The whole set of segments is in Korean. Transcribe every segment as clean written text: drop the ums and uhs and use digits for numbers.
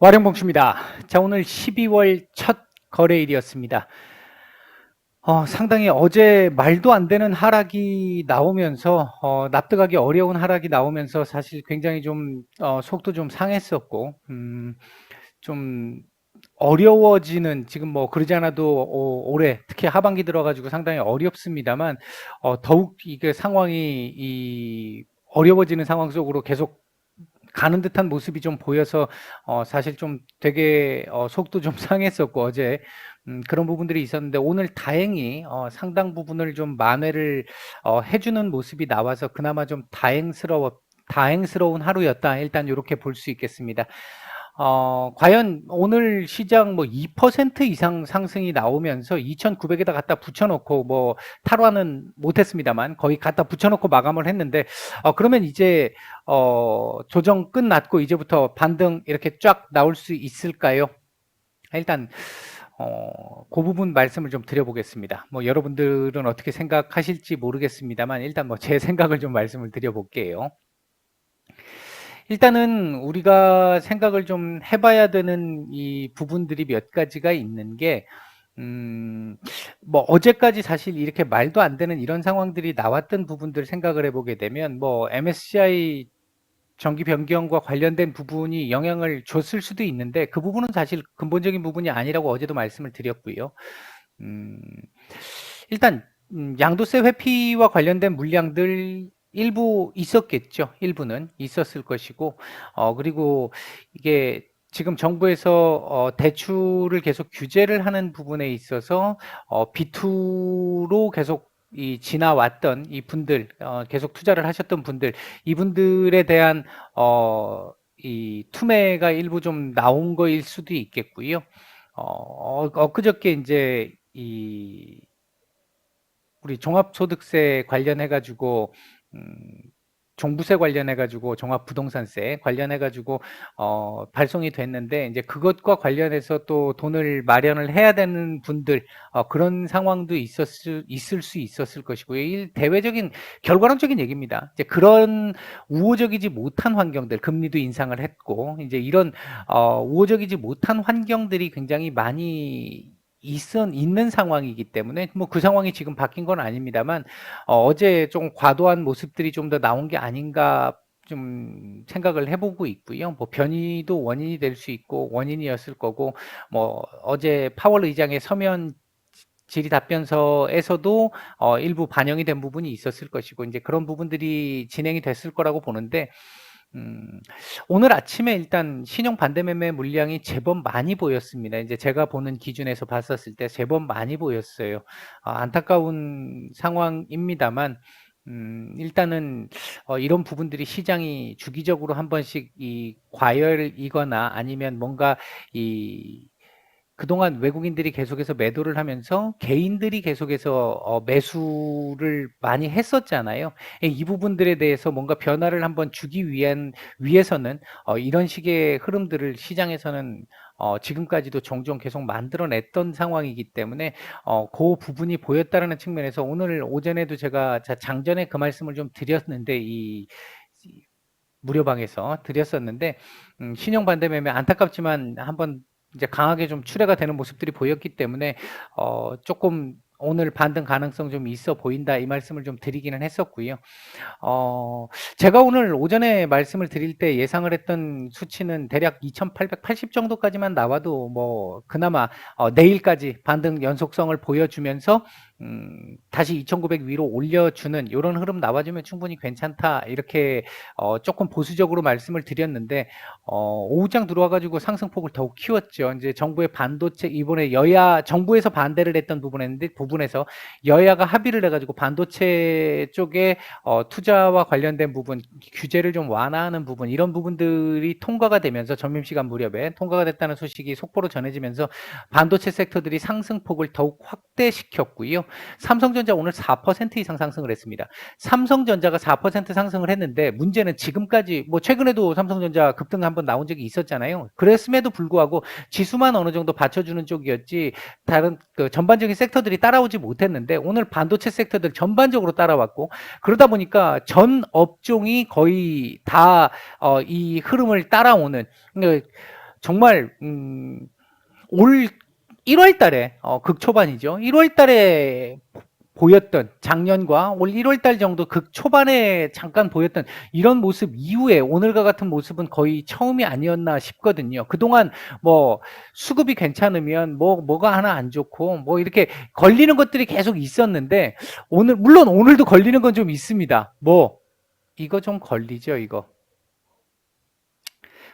와룡봉수입니다. 자, 오늘 12월 첫 거래일이었습니다. 상당히 어제 말도 안 되는 하락이 나오면서, 납득하기 어려운 하락이 나오면서 사실 굉장히 좀, 속도 좀 상했었고, 좀 어려워지는, 지금 뭐 그러지 않아도 올해 특히 하반기 들어가지고 상당히 어렵습니다만, 더욱 이게 상황이 어려워지는 상황 속으로 계속 가는 듯한 모습이 좀 보여서 사실 좀 되게 속도 좀 상했었고 어제 그런 부분들이 있었는데 오늘 다행히 상당 부분을 좀 만회를 해주는 모습이 나와서 그나마 좀 다행스러운 하루였다. 일단 이렇게 볼 수 있겠습니다. 과연 오늘 시장 뭐 2% 이상 상승이 나오면서 2,900에다 갖다 붙여놓고 뭐 탈환은 못했습니다만 거의 갖다 붙여놓고 마감을 했는데 그러면 이제 조정 끝났고 이제부터 반등 이렇게 쫙 나올 수 있을까요? 일단 그 부분 말씀을 좀 드려보겠습니다. 뭐 여러분들은 어떻게 생각하실지 모르겠습니다만 일단 뭐 제 생각을 좀 말씀을 드려볼게요. 일단은 우리가 생각을 좀 해봐야 되는 이 부분들이 몇 가지가 있는 게, 뭐 어제까지 사실 이렇게 말도 안 되는 이런 상황들이 나왔던 부분들 생각을 해보게 되면, 뭐 MSCI 정기 변경과 관련된 부분이 영향을 줬을 수도 있는데, 그 부분은 사실 근본적인 부분이 아니라고 어제도 말씀을 드렸고요. 음, 일단 양도세 회피와 관련된 물량들 일부 있었겠죠. 일부는 있었을 것이고, 그리고 이게 지금 정부에서 대출을 계속 규제를 하는 부분에 있어서 B2로 계속 지나왔던 이 분들, 계속 투자를 하셨던 분들, 이분들에 대한 이 투매가 일부 좀 나온 거일 수도 있겠고요. 엊그저께 이제 우리 종합소득세 관련해 가지고 종부세 관련해 가지고 종합부동산세 관련해 가지고 발송이 됐는데 이제 그것과 관련해서 또 돈을 마련을 해야 되는 분들 그런 상황도 있을 수 있었을 것이고요. 이 대외적인 결과론적인 얘기입니다. 이제 그런 우호적이지 못한 환경들, 금리도 인상을 했고 이제 이런 우호적이지 못한 환경들이 굉장히 많이 있는 상황이기 때문에 뭐 그 상황이 지금 바뀐 건 아닙니다만 어제 좀 과도한 모습들이 좀 더 나온 게 아닌가 좀 생각을 해보고 있고요. 뭐 변이도 원인이 될 수 있고 원인이었을 거고 뭐 어제 파월 의장의 서면 질의 답변서에서도 일부 반영이 된 부분이 있었을 것이고 이제 그런 부분들이 진행이 됐을 거라고 보는데 음, 오늘 아침에 일단 신용 반대 매매 물량이 제법 많이 보였습니다. 이제 제가 보는 기준에서 봤었을 때 제법 많이 보였어요. 안타까운 상황입니다만, 일단은 이런 부분들이 시장이 주기적으로 한 번씩 이 과열이거나 아니면 뭔가 이 그동안 외국인들이 계속해서 매도를 하면서 개인들이 계속해서 매수를 많이 했었잖아요. 이 부분들에 대해서 뭔가 변화를 한번 주기 위해서는 이런 식의 흐름들을 시장에서는 지금까지도 종종 계속 만들어냈던 상황이기 때문에 그 부분이 보였다는 측면에서 오늘 오전에도 제가 장전에 그 말씀을 좀 드렸는데 무료방에서 드렸었는데 신용 반대 매매 안타깝지만 한번 이제 강하게 좀 출회가 되는 모습들이 보였기 때문에 조금 오늘 반등 가능성 좀 있어 보인다 이 말씀을 좀 드리기는 했었고요. 제가 오늘 오전에 말씀을 드릴 때 예상을 했던 수치는 대략 2,880 정도까지만 나와도 뭐 그나마 내일까지 반등 연속성을 보여주면서 다시 2,900 위로 올려주는 이런 흐름 나와주면 충분히 괜찮다 이렇게 조금 보수적으로 말씀을 드렸는데 오후장 들어와가지고 상승폭을 더욱 키웠죠. 이제 정부의 반도체 이번에 정부에서 반대를 했던 부분에서 여야가 합의를 해가지고 반도체 쪽에 투자와 관련된 부분, 규제를 좀 완화하는 부분 이런 부분들이 통과가 되면서 점심시간 무렵에 통과가 됐다는 소식이 속보로 전해지면서 반도체 섹터들이 상승폭을 더욱 확대시켰고요. 삼성전자 오늘 4% 이상 상승을 했습니다. 삼성전자가 4% 상승을 했는데 문제는 지금까지 뭐 최근에도 삼성전자 급등 한번 나온 적이 있었잖아요. 그랬음에도 불구하고 지수만 어느 정도 받쳐주는 쪽이었지 다른 그 전반적인 섹터들이 따라오지 못했는데 오늘 반도체 섹터들 전반적으로 따라왔고 그러다 보니까 전 업종이 거의 다 이 흐름을 따라오는 정말 올 1월 달에 극초반이죠. 1월 달에 보였던 작년과 올 1월 달 정도 극초반에 잠깐 보였던 이런 모습 이후에 오늘과 같은 모습은 거의 처음이 아니었나 싶거든요. 그동안 뭐 수급이 괜찮으면 뭐가 하나 안 좋고 뭐 이렇게 걸리는 것들이 계속 있었는데 물론 오늘도 걸리는 건 좀 있습니다. 이거 좀 걸리죠, 이거.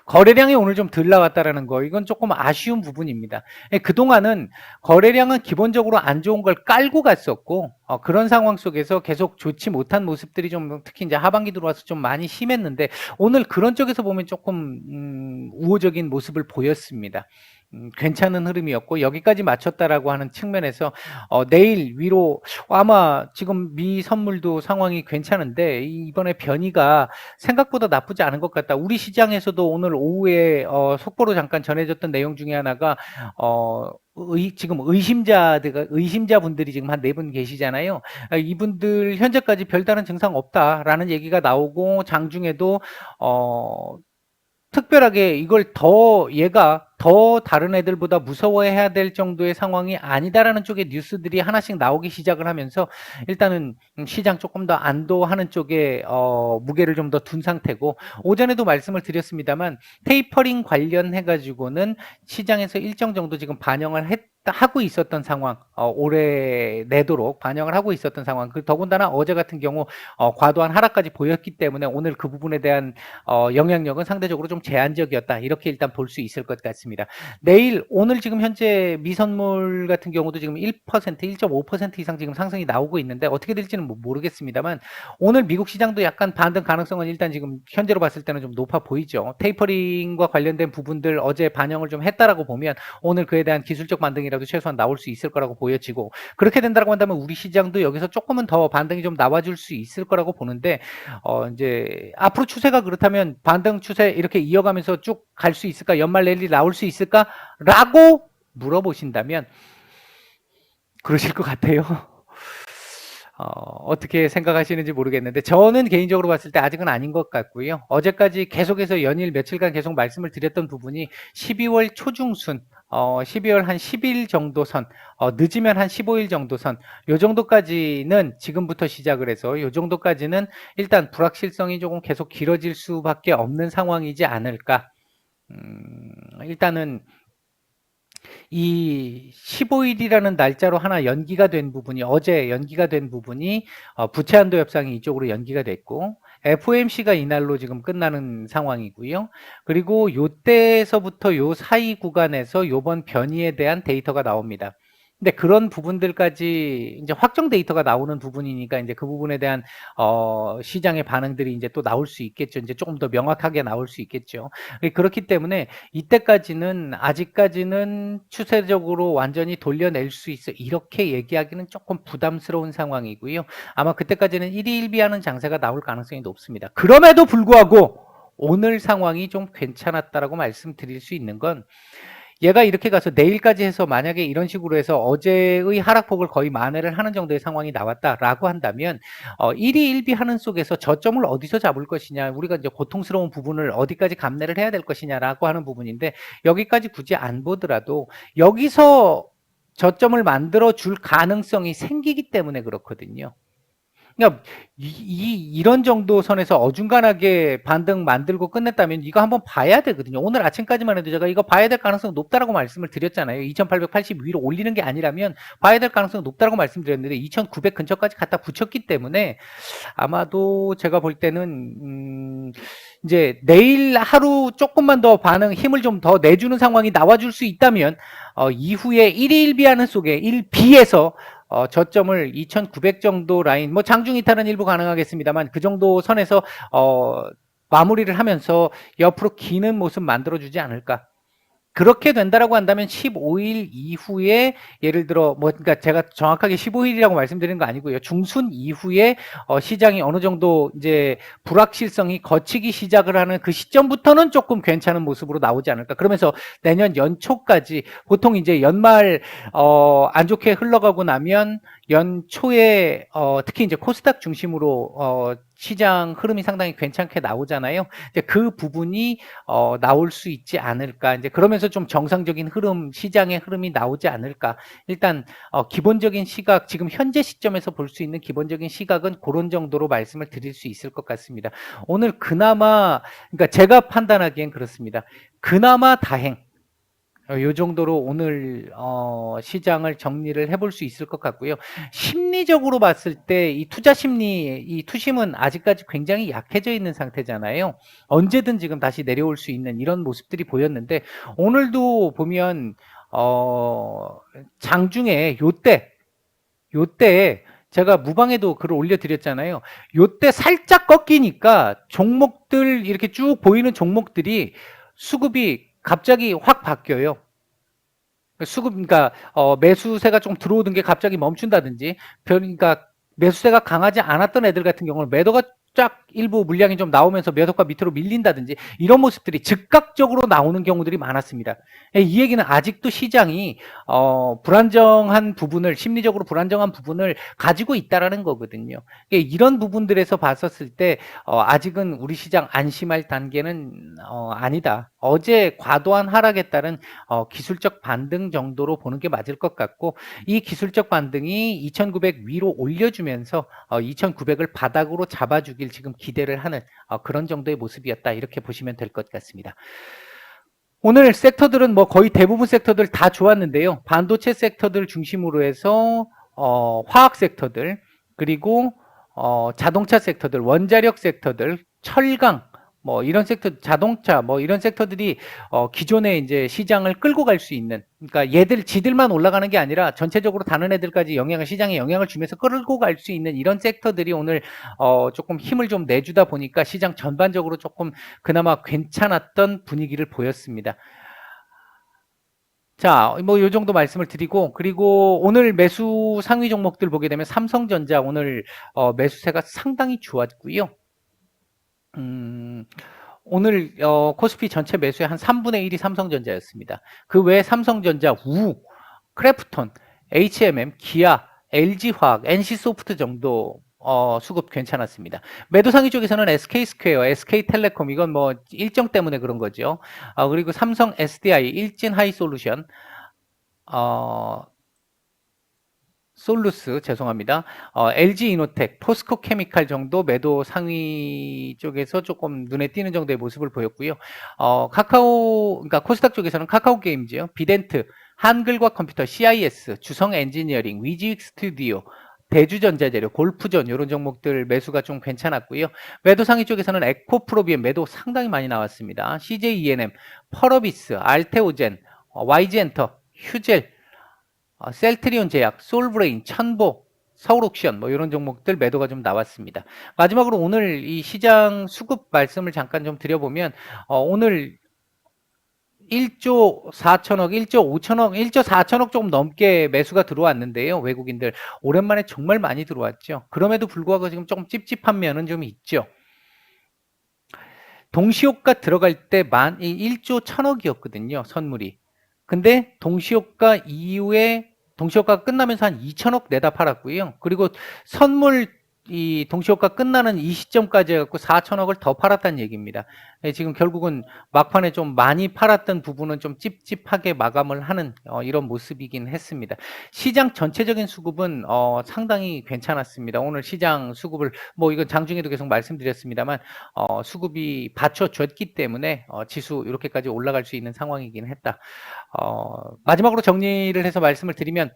거래량이 오늘 좀 덜 나왔다라는 거, 이건 조금 아쉬운 부분입니다. 그동안은 거래량은 기본적으로 안 좋은 걸 깔고 갔었고, 그런 상황 속에서 계속 좋지 못한 모습들이 좀 특히 이제 하반기 들어와서 좀 많이 심했는데, 오늘 그런 쪽에서 보면 조금 우호적인 모습을 보였습니다. 괜찮은 흐름이었고 여기까지 맞췄다라고 하는 측면에서 내일 위로 아마 지금 미 선물도 상황이 괜찮은데 이번에 변이가 생각보다 나쁘지 않은 것 같다. 우리 시장에서도 오늘 오후에 속보로 잠깐 전해졌던 내용 중에 하나가 지금 의심자분들이 지금 한 4분 계시잖아요. 이분들 현재까지 별다른 증상 없다라는 얘기가 나오고 장중에도 특별하게 이걸 얘가 더 다른 애들보다 무서워해야 될 정도의 상황이 아니다라는 쪽의 뉴스들이 하나씩 나오기 시작을 하면서 일단은 시장 조금 더 안도하는 쪽에 무게를 좀 더 둔 상태고, 오전에도 말씀을 드렸습니다만 테이퍼링 관련해 가지고는 시장에서 일정 정도 지금 반영을 하고 있었던 상황, 올해 내도록 반영을 하고 있었던 상황. 더군다나 어제 같은 경우 과도한 하락까지 보였기 때문에 오늘 그 부분에 대한 영향력은 상대적으로 좀 제한적이었다, 이렇게 일단 볼 수 있을 것 같습니다. 오늘 지금 현재 미선물 같은 경우도 지금 1%, 1.5% 이상 지금 상승이 나오고 있는데 어떻게 될지는 모르겠습니다만 오늘 미국 시장도 약간 반등 가능성은 일단 지금 현재로 봤을 때는 좀 높아 보이죠. 테이퍼링과 관련된 부분들 어제 반영을 좀 했다라고 보면 오늘 그에 대한 기술적 반등이라도 최소한 나올 수 있을 거라고 보여지고, 그렇게 된다고 한다면 우리 시장도 여기서 조금은 더 반등이 좀 나와줄 수 있을 거라고 보는데 이제 앞으로 추세가 그렇다면 반등 추세 이렇게 이어가면서 쭉 갈 수 있을까? 연말 랠리 나올 수 있을까? 라고 물어보신다면 그러실 것 같아요. 어떻게 생각하시는지 모르겠는데 저는 개인적으로 봤을 때 아직은 아닌 것 같고요. 어제까지 계속해서 연일 며칠간 계속 말씀을 드렸던 부분이 12월 초중순, 12월 한 10일 정도 선, 늦으면 한 15일 정도 선, 요 정도까지는 지금부터 시작을 해서 요 정도까지는 일단 불확실성이 조금 계속 길어질 수밖에 없는 상황이지 않을까. 일단은 이 15일이라는 날짜로 하나 연기가 된 부분이, 어제 연기가 된 부분이 부채 한도 협상이 이쪽으로 연기가 됐고 FOMC가 이날로 지금 끝나는 상황이고요. 그리고 요때에서부터 요 사이 구간에서 요번 변이에 대한 데이터가 나옵니다. 근데 그런 부분들까지 이제 확정 데이터가 나오는 부분이니까 이제 그 부분에 대한 시장의 반응들이 이제 또 나올 수 있겠죠. 이제 조금 더 명확하게 나올 수 있겠죠. 그렇기 때문에 이때까지는 아직까지는 추세적으로 완전히 돌려낼 수 있어 이렇게 얘기하기는 조금 부담스러운 상황이고요. 아마 그때까지는 1위1비하는 장세가 나올 가능성이 높습니다. 그럼에도 불구하고 오늘 상황이 좀 괜찮았다라고 말씀드릴 수 있는 건, 얘가 이렇게 가서 내일까지 해서 만약에 이런 식으로 해서 어제의 하락폭을 거의 만회를 하는 정도의 상황이 나왔다라고 한다면 1위 1비 하는 속에서 저점을 어디서 잡을 것이냐, 우리가 이제 고통스러운 부분을 어디까지 감내를 해야 될 것이냐라고 하는 부분인데, 여기까지 굳이 안 보더라도 여기서 저점을 만들어 줄 가능성이 생기기 때문에 그렇거든요. 그러니까 이런 정도 선에서 어중간하게 반등 만들고 끝냈다면 이거 한번 봐야 되거든요. 오늘 아침까지만 해도 제가 이거 봐야 될 가능성 높다라고 말씀을 드렸잖아요. 2880 위로 올리는 게 아니라면 봐야 될 가능성 높다라고 말씀드렸는데 2900 근처까지 갖다 붙였기 때문에 아마도 제가 볼 때는 이제 내일 하루 조금만 더 힘을 좀 더 내주는 상황이 나와줄 수 있다면 이후에 1위 1비하는 속에 1비에서 저점을 2900 정도 라인, 뭐 장중 이탈은 일부 가능하겠습니다만 그 정도 선에서 마무리를 하면서 옆으로 기는 모습 만들어주지 않을까. 그렇게 된다라고 한다면 15일 이후에 예를 들어 뭐 그러니까 제가 정확하게 15일이라고 말씀드리는 거 아니고요. 중순 이후에 시장이 어느 정도 이제 불확실성이 거치기 시작을 하는 그 시점부터는 조금 괜찮은 모습으로 나오지 않을까. 그러면서 내년 연초까지 보통 이제 연말 안 좋게 흘러가고 나면 연초에 특히 이제 코스닥 중심으로 시장 흐름이 상당히 괜찮게 나오잖아요. 이제 그 부분이 나올 수 있지 않을까. 이제 그러면서 좀 정상적인 흐름, 시장의 흐름이 나오지 않을까. 일단 기본적인 시각, 지금 현재 시점에서 볼 수 있는 기본적인 시각은 그런 정도로 말씀을 드릴 수 있을 것 같습니다. 오늘 그나마 그러니까 제가 판단하기엔 그렇습니다. 그나마 다행. 요 정도로 오늘 시장을 정리를 해볼 수 있을 것 같고요. 심리적으로 봤을 때 이 투자 심리, 이 투심은 아직까지 굉장히 약해져 있는 상태잖아요. 언제든 지금 다시 내려올 수 있는 이런 모습들이 보였는데 오늘도 보면 장중에 요때 제가 무방에도 글을 올려드렸잖아요. 요때 살짝 꺾이니까 종목들 이렇게 쭉 보이는 종목들이 수급이 갑자기 확 바뀌어요. 수급, 그러니까 매수세가 좀 들어오던 게 갑자기 멈춘다든지, 그러니까 매수세가 강하지 않았던 애들 같은 경우는 매도가 쫙 일부 물량이 좀 나오면서 매도가 밑으로 밀린다든지 이런 모습들이 즉각적으로 나오는 경우들이 많았습니다. 이 얘기는 아직도 시장이 불안정한 부분을, 심리적으로 불안정한 부분을 가지고 있다라는 거거든요. 이런 부분들에서 봤었을 때 아직은 우리 시장 안심할 단계는 아니다. 어제 과도한 하락에 따른 기술적 반등 정도로 보는 게 맞을 것 같고, 이 기술적 반등이 2900 위로 올려주면서 2900을 바닥으로 잡아주길 지금 기대를 하는 그런 정도의 모습이었다, 이렇게 보시면 될 것 같습니다. 오늘 섹터들은 뭐 거의 대부분 섹터들 다 좋았는데요. 반도체 섹터들 중심으로 해서 화학 섹터들, 그리고 자동차 섹터들, 원자력 섹터들, 철강, 뭐 이런 섹터, 자동차, 뭐 이런 섹터들이 기존에 이제 시장을 끌고 갈 수 있는, 그러니까 얘들 지들만 올라가는 게 아니라 전체적으로 다른 애들까지 시장에 영향을 주면서 끌고 갈 수 있는 이런 섹터들이 오늘 조금 힘을 좀 내주다 보니까 시장 전반적으로 조금 그나마 괜찮았던 분위기를 보였습니다. 자, 뭐 요 정도 말씀을 드리고, 그리고 오늘 매수 상위 종목들 보게 되면 삼성전자 오늘 매수세가 상당히 좋았고요. 오늘 코스피 전체 매수의 한 3분의 1이 삼성전자였습니다. 그 외에 삼성전자, 크래프톤, HMM, 기아, LG화학, NC소프트 정도 수급 괜찮았습니다. 매도상위 쪽에서는 SK스퀘어, SK텔레콤, 이건 뭐 일정 때문에 그런 거죠. 그리고 삼성 SDI, 일진하이솔루션, 솔루스, 죄송합니다. LG이노텍, 포스코케미칼 정도 매도 상위 쪽에서 조금 눈에 띄는 정도의 모습을 보였고요. 그러니까 코스닥 쪽에서는 카카오게임즈요, 비덴트, 한글과 컴퓨터, CIS, 주성엔지니어링, 위지윅 스튜디오, 대주전자재료, 골프전 이런 종목들 매수가 좀 괜찮았고요. 매도 상위 쪽에서는 에코프로비엠 매도 상당히 많이 나왔습니다. CJENM, 펄어비스, 알테오젠, YG엔터, 휴젤, 셀트리온 제약, 솔브레인, 천보, 서울옥션 뭐 이런 종목들 매도가 좀 나왔습니다. 마지막으로 오늘 이 시장 수급 말씀을 잠깐 좀 드려보면 오늘 1조 4천억, 1조 5천억, 1조 4천억 조금 넘게 매수가 들어왔는데요. 외국인들 오랜만에 정말 많이 들어왔죠. 그럼에도 불구하고 지금 조금 찝찝한 면은 좀 있죠. 동시효과 들어갈 때 1조 1천억이었거든요. 선물이. 근데 동시효과 이후에 동시효과가 끝나면서 한 2천억 내다 팔았고요. 그리고 선물 이 동시효과 끝나는 이 시점까지 해갖고 4천억을 더 팔았다는 얘기입니다. 지금 결국은 막판에 좀 많이 팔았던 부분은 좀 찝찝하게 마감을 하는 이런 모습이긴 했습니다. 시장 전체적인 수급은 상당히 괜찮았습니다. 오늘 시장 수급을 뭐 이건 장중에도 계속 말씀드렸습니다만 수급이 받쳐줬기 때문에 지수 이렇게까지 올라갈 수 있는 상황이긴 했다. 마지막으로 정리를 해서 말씀을 드리면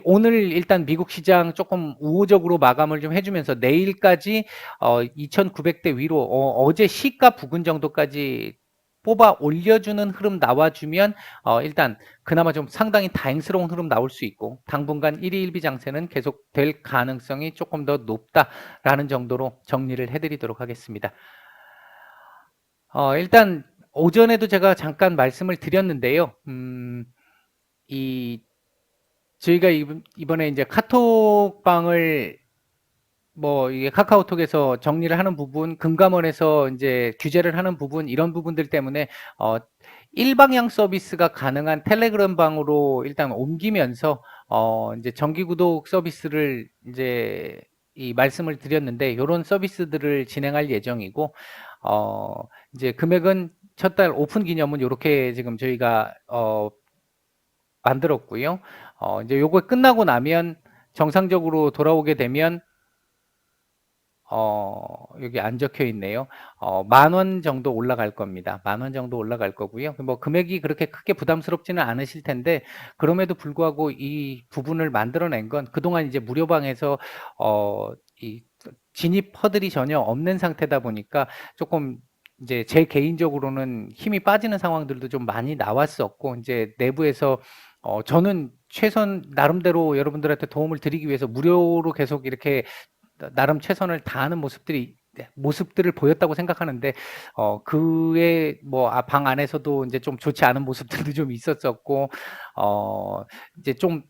오늘 일단 미국 시장 조금 우호적으로 마감을 좀 해주면서 내일까지 2,900대 위로 어제 시가 부근 정도까지 뽑아 올려주는 흐름 나와주면 일단 그나마 좀 상당히 다행스러운 흐름 나올 수 있고 당분간 1위 1비 장세는 계속될 가능성이 조금 더 높다라는 정도로 정리를 해드리도록 하겠습니다. 일단 오전에도 제가 잠깐 말씀을 드렸는데요. 이 저희가 이번에 이제 카톡방을 뭐 이게 카카오톡에서 정리를 하는 부분, 금감원에서 이제 규제를 하는 부분, 이런 부분들 때문에 일방향 서비스가 가능한 텔레그램 방으로 일단 옮기면서 이제 정기 구독 서비스를 이제 이 말씀을 드렸는데, 요런 서비스들을 진행할 예정이고, 이제 금액은 첫 달 오픈 기념은 요렇게 지금 저희가 만들었고요. 이제 요거 끝나고 나면 정상적으로 돌아오게 되면 여기 안 적혀 있네요. 10,000원 정도 올라갈 겁니다. 10,000원 정도 올라갈 거고요. 뭐 금액이 그렇게 크게 부담스럽지는 않으실 텐데, 그럼에도 불구하고 이 부분을 만들어낸 건 그동안 이제 무료방에서 이 진입 허들이 전혀 없는 상태다 보니까 조금 이제 제 개인적으로는 힘이 빠지는 상황들도 좀 많이 나왔었고, 이제 내부에서 저는 최선 나름대로 여러분들한테 도움을 드리기 위해서 무료로 계속 이렇게 나름 최선을 다하는 모습들을 보였다고 생각하는데, 그의 뭐 방 안에서도 이제 좀 좋지 않은 모습들도 좀 있었었고, 이제 좀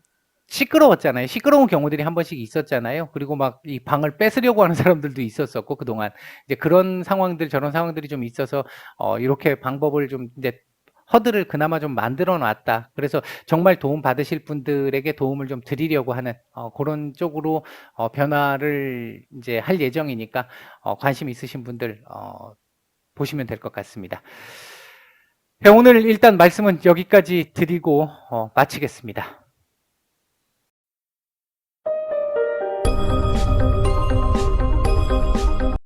시끄러웠잖아요. 시끄러운 경우들이 한 번씩 있었잖아요. 그리고 막 이 방을 뺏으려고 하는 사람들도 있었었고, 그동안 이제 그런 상황들, 저런 상황들이 좀 있어서 이렇게 방법을 좀 이제 허들을 그나마 좀 만들어 놨다. 그래서 정말 도움 받으실 분들에게 도움을 좀 드리려고 하는 그런 쪽으로 변화를 이제 할 예정이니까 관심 있으신 분들 보시면 될 것 같습니다. 네, 오늘 일단 말씀은 여기까지 드리고 마치겠습니다.